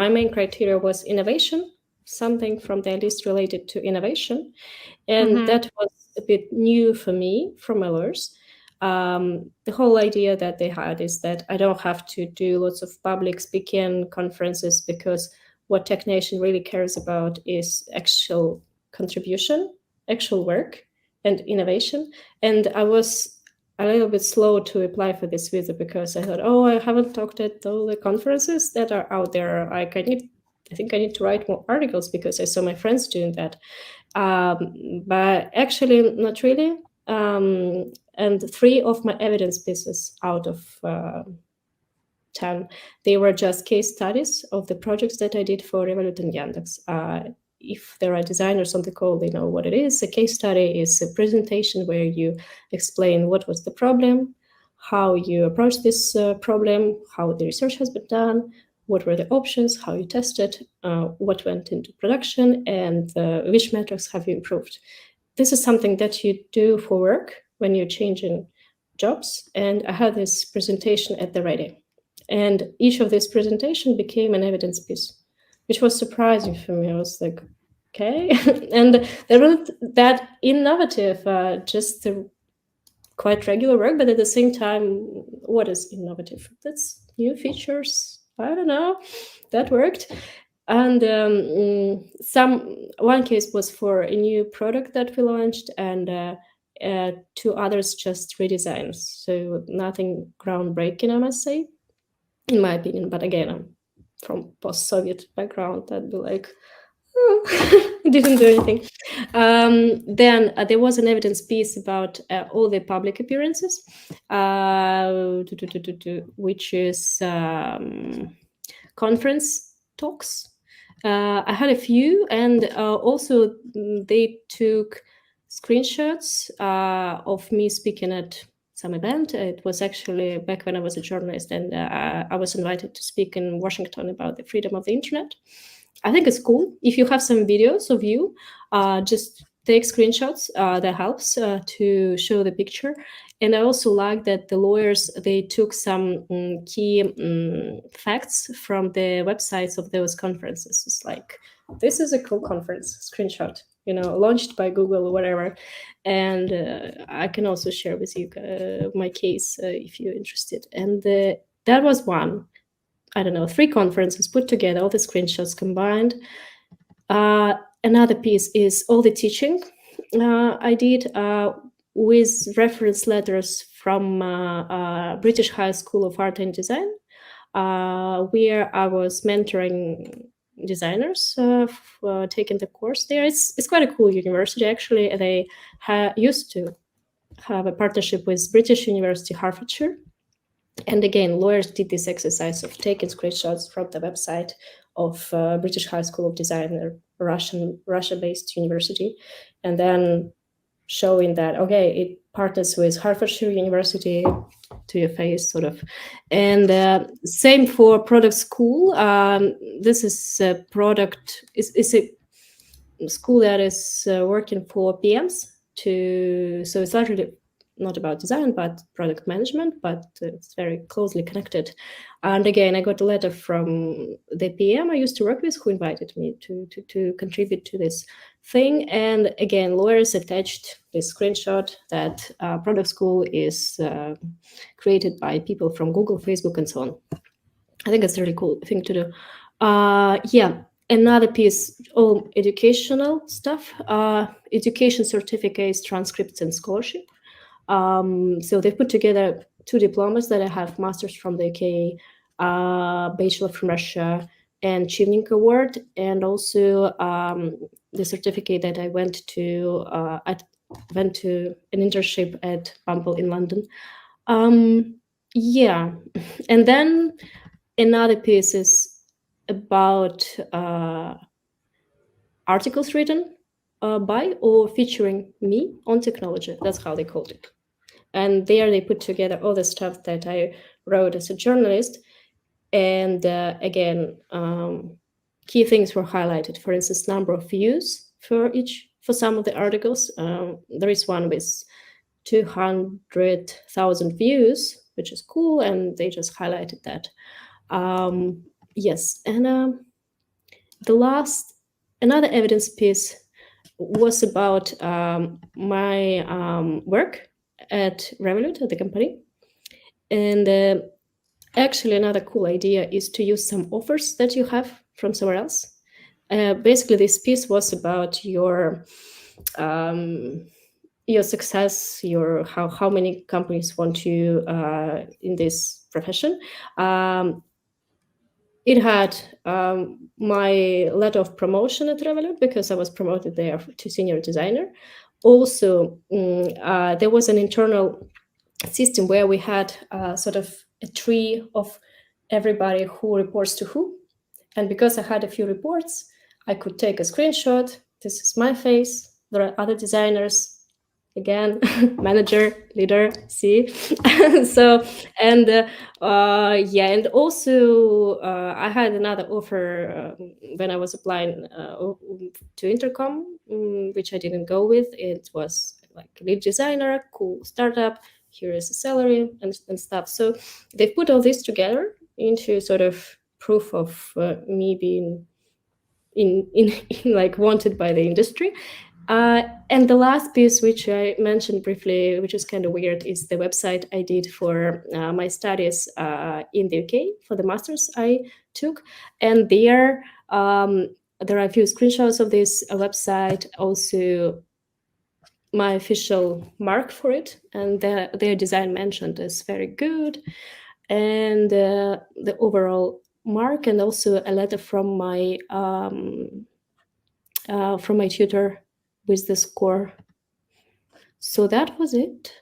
my main criteria was innovation, something from their list related to innovation. And that was a bit new for me from my lawyers. The whole idea that they had is that I don't have to do lots of public speaking conferences, because what TechNation really cares about is actual contribution, actual work, and innovation. And I was a little bit slow to apply for this visa, because I thought, oh, I haven't talked at all the conferences that are out there. I think I need to write more articles, because I saw my friends doing that. But actually, not really. And 3 of my evidence pieces out of 10, they were just case studies of the projects that I did for Revolut and Yandex. If there are designers on the call, they know what it is. A case study is a presentation where you explain what was the problem, how you approached this problem, how the research has been done, what were the options, how you tested, what went into production, and which metrics have you improved. This is something that you do for work when you're changing jobs. And I had this presentation at the ready. And each of this presentation became an evidence piece, which was surprising for me. I was like, okay. And they were that innovative, just quite regular work, but at the same time, what is innovative? That's new features. I don't know. That worked. And one case was for a new product that we launched, and 2 others just redesigns. So nothing groundbreaking, I must say, in my opinion. But again, I'm from post-Soviet background. I'd be like, oh, didn't do anything. Then there was an evidence piece about all the public appearances, which is conference talks. I had a few, and also they took screenshots of me speaking at some event. It was actually back when I was a journalist, and I was invited to speak in Washington about the freedom of the internet. I think it's cool. If you have some videos of you, just take screenshots. That helps to show the picture. And I also like that the lawyers, they took some key facts from the websites of those conferences. It's like, this is a cool conference screenshot, launched by Google or whatever. And I can also share with you my case if you're interested. And that was one. I don't know, 3 conferences put together, all the screenshots combined. Another piece is all the teaching I did with reference letters from British High School of Art and Design, where I was mentoring designers taking the course there. It's quite a cool university, actually. They used to have a partnership with British University, Hertfordshire. And again, lawyers did this exercise of taking screenshots from the website of British High School of Design, a Russia-based university, and then showing that, okay, it partners with Hertfordshire University to your face, sort of. And same for product school. This is a product, it's a school that is working for PMs so it's largely not about design, but product management, but it's very closely connected. And again, I got a letter from the PM I used to work with, who invited me to contribute to this thing. And again, lawyers attached this screenshot that product school is created by people from Google, Facebook, and so on. I think it's a really cool thing to do. Yeah. Another piece, all educational stuff, education certificates, transcripts, and scholarship. So they put together 2 diplomas that I have: master's from the UK, bachelor from Russia, and Chivnik Award, and also the certificate that I went to an internship at Bumble in London. Yeah, and then another piece is about articles written by or featuring me on technology. That's how they called it. And there they put together all the stuff that I wrote as a journalist. And again, key things were highlighted. For instance, number of views for some of the articles. There is one with 200,000 views, which is cool, and they just highlighted that. Yes, and Another evidence piece was about my work at Revolut, at the company. And actually, another cool idea is to use some offers that you have from somewhere else. Basically, this piece was about your success, your how many companies want you in this profession. It had my letter of promotion at Revolut because I was promoted there to senior designer. Also, there was an internal system where we had sort of a tree of everybody who reports to who. And because I had a few reports, I could take a screenshot. This is my face. There are other designers. Again, manager, leader, see. So, and yeah, and also I had another offer when I was applying to Intercom, which I didn't go with. It was like lead designer, cool startup. Here is a salary and stuff. So they put all this together into sort of proof of me being in like wanted by the industry. And the last piece, which I mentioned briefly, which is kind of weird, is the website I did for my studies in the UK for the masters I took. And there are a few screenshots of this website, also my official mark for it, and their design mentioned is very good, and the overall mark, and also a letter from my tutor with the score. So that was it.